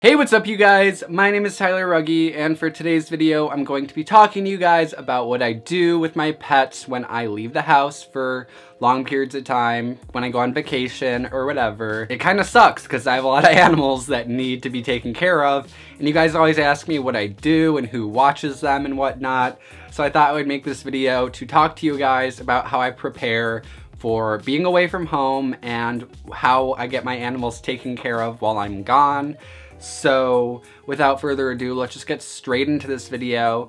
Hey, what's up you guys? My name is Tyler Rugge, and for today's video, I'm going to be talking to you guys about what I do with my pets when I leave the house for long periods of time, when I go on vacation or whatever. It kind of sucks because I have a lot of animals that need to be taken care of, and you guys always ask me what I do and who watches them and whatnot. So I thought I would make this video to talk to you guys about how I prepare for being away from home and how I get my animals taken care of while I'm gone. So without further ado, let's just get straight into this video.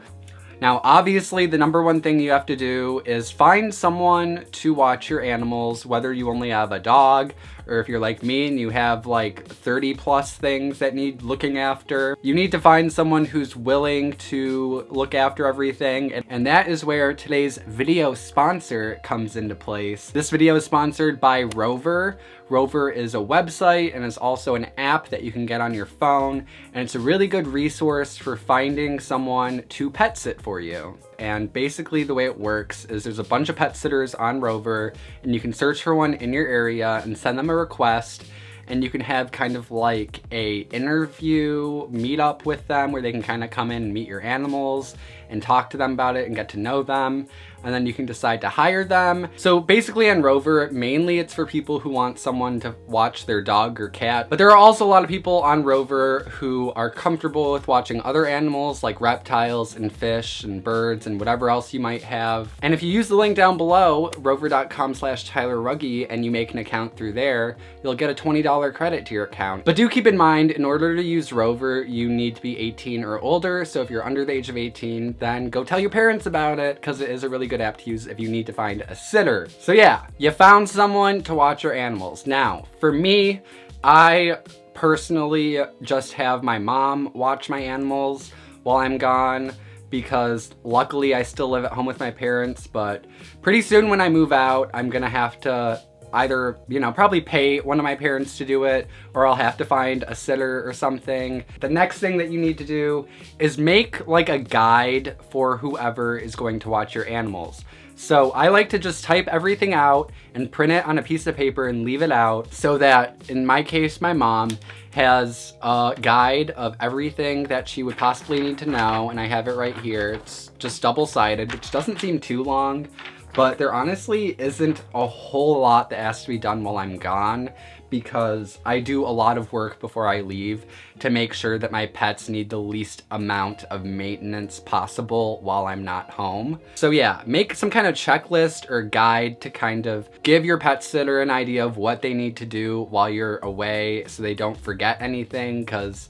Now, obviously, the number one thing you have to do is find someone to watch your animals, whether you only have a dog or if you're like me and you have like 30 plus things that need looking after. You need to find someone who's willing to look after everything, and that is where today's video sponsor comes into place. This video is sponsored by Rover. Rover is a website and is also an app that you can get on your phone, and it's a really good resource for finding someone to pet sit for you. And basically the way it works is there's a bunch of pet sitters on Rover, and you can search for one in your area and send them a request, and you can have kind of like a interview meet up with them where they can kind of come in and meet your animals and talk to them about it and get to know them, and then you can decide to hire them. So basically on Rover, mainly it's for people who want someone to watch their dog or cat, but there are also a lot of people on Rover who are comfortable with watching other animals like reptiles and fish and birds and whatever else you might have. And if you use the link down below, rover.com/TylerRugge, and you make an account through there, you'll get a $20 credit to your account. But do keep in mind, in order to use Rover, you need to be 18 or older. So if you're under the age of 18, then go tell your parents about it, because it is a really good app to use if you need to find a sitter. So yeah, you found someone to watch your animals. Now, for me, I personally just have my mom watch my animals while I'm gone, because luckily I still live at home with my parents, but pretty soon when I move out, I'm gonna have to either, probably pay one of my parents to do it, or I'll have to find a sitter or something. The next thing that you need to do is make like a guide for whoever is going to watch your animals. So I like to just type everything out and print it on a piece of paper and leave it out, so that in my case, my mom has a guide of everything that she would possibly need to know, and I have it right here. It's just double-sided, which doesn't seem too long, but there honestly isn't a whole lot that has to be done while I'm gone, because I do a lot of work before I leave to make sure that my pets need the least amount of maintenance possible while I'm not home. So yeah, make some kind of checklist or guide to kind of give your pet sitter an idea of what they need to do while you're away so they don't forget anything, because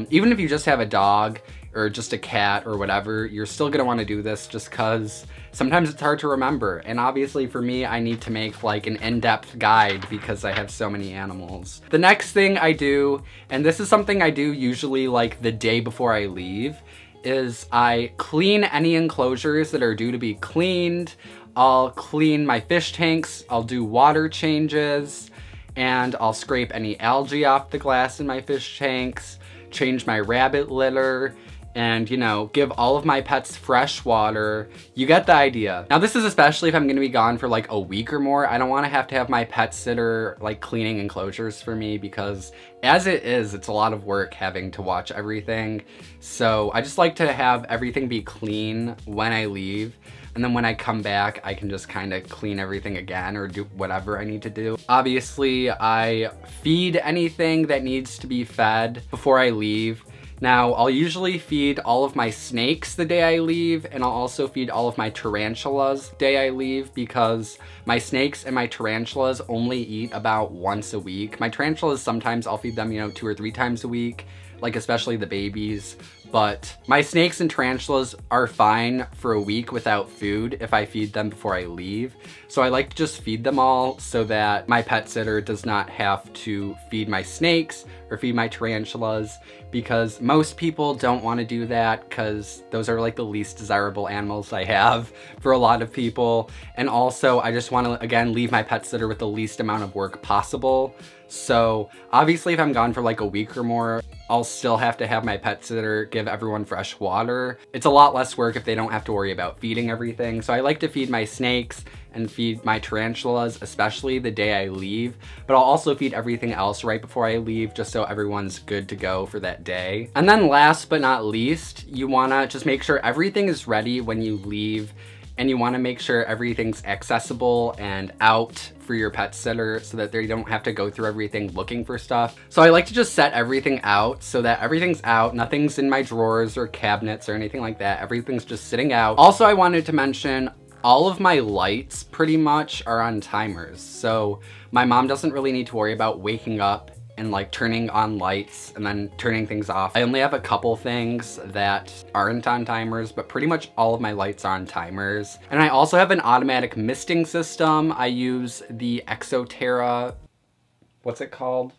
even if you just have a dog or just a cat or whatever, you're still gonna wanna do this just because sometimes it's hard to remember. And obviously for me, I need to make like an in-depth guide because I have so many animals. The next thing I do, and this is something I do usually like the day before I leave, is I clean any enclosures that are due to be cleaned. I'll clean my fish tanks, I'll do water changes, and I'll scrape any algae off the glass in my fish tanks, change my rabbit litter, and give all of my pets fresh water. You get the idea. Now this is especially if I'm gonna be gone for like a week or more. I don't wanna have to have my pet sitter like cleaning enclosures for me, because as it is, it's a lot of work having to watch everything. So I just like to have everything be clean when I leave, and then when I come back, I can just kind of clean everything again or do whatever I need to do. Obviously, I feed anything that needs to be fed before I leave. Now, I'll usually feed all of my snakes the day I leave, and I'll also feed all of my tarantulas the day I leave, because my snakes and my tarantulas only eat about once a week. My tarantulas, sometimes I'll feed them, 2 or 3 times a week, like especially the babies. But my snakes and tarantulas are fine for a week without food if I feed them before I leave. So I like to just feed them all so that my pet sitter does not have to feed my snakes or feed my tarantulas, because most people don't want to do that because those are like the least desirable animals I have for a lot of people. And also I just want to, again, leave my pet sitter with the least amount of work possible. So obviously if I'm gone for like a week or more, I'll still have to have my pet sitter give everyone fresh water. It's a lot less work if they don't have to worry about feeding everything. So I like to feed my snakes and feed my tarantulas, especially the day I leave, but I'll also feed everything else right before I leave just so everyone's good to go for that day. And then last but not least, you wanna just make sure everything is ready when you leave, and you wanna make sure everything's accessible and out for your pet sitter so that they don't have to go through everything looking for stuff. So I like to just set everything out so that everything's out, nothing's in my drawers or cabinets or anything like that. Everything's just sitting out. Also, I wanted to mention all of my lights pretty much are on timers. So my mom doesn't really need to worry about waking up and like turning on lights and then turning things off. I only have a couple things that aren't on timers, but pretty much all of my lights are on timers. And I also have an automatic misting system. I use the Exoterra, what's it called?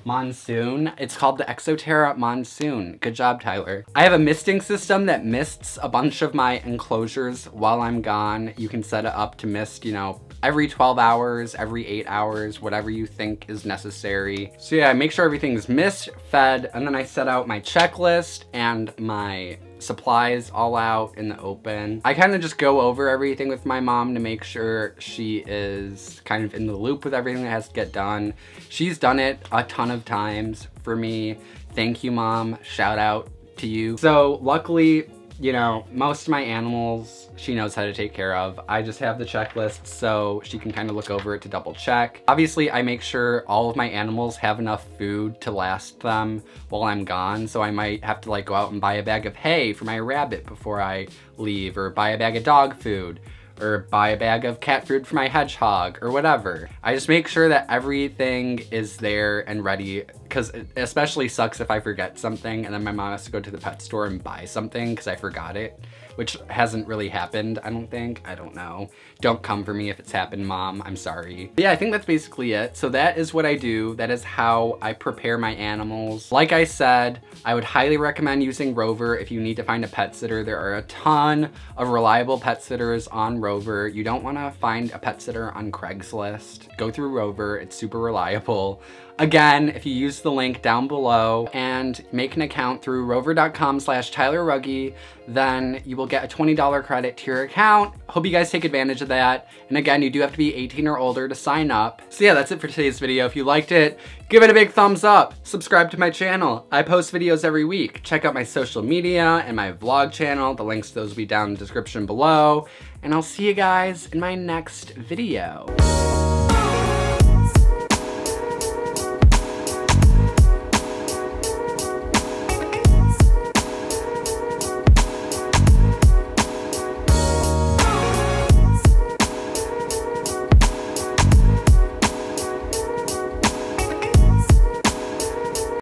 Monsoon. It's called the Exoterra Monsoon. Good job, Tyler. I have a misting system that mists a bunch of my enclosures while I'm gone. You can set it up to mist, you know, every 12 hours, every 8 hours, whatever you think is necessary. So yeah, I make sure everything's mist fed, and then I set out my checklist and my supplies all out in the open. I kind of just go over everything with my mom to make sure she is kind of in the loop with everything that has to get done. She's done it a ton of times for me. Thank you, Mom. Shout out to you. So luckily, you know, most of my animals, she knows how to take care of. I just have the checklist so she can kind of look over it to double check. Obviously, I make sure all of my animals have enough food to last them while I'm gone. So I might have to like go out and buy a bag of hay for my rabbit before I leave, or buy a bag of dog food, or buy a bag of cat food for my hedgehog, or whatever. I just make sure that everything is there and ready, because it especially sucks if I forget something and then my mom has to go to the pet store and buy something because I forgot it, which hasn't really happened, I don't think. I don't know. Don't come for me if it's happened, Mom. I'm sorry. But yeah, I think that's basically it. So that is what I do. That is how I prepare my animals. Like I said, I would highly recommend using Rover if you need to find a pet sitter. There are a ton of reliable pet sitters on Rover. You don't want to find a pet sitter on Craigslist. Go through Rover. It's super reliable. Again, if you use the link down below and make an account through rover.com/TylerRugge, then you will get a $20 credit to your account. Hope you guys take advantage of that. And again, you do have to be 18 or older to sign up. So yeah, that's it for today's video. If you liked it, give it a big thumbs up. Subscribe to my channel. I post videos every week. Check out my social media and my vlog channel. The links to those will be down in the description below. And I'll see you guys in my next video.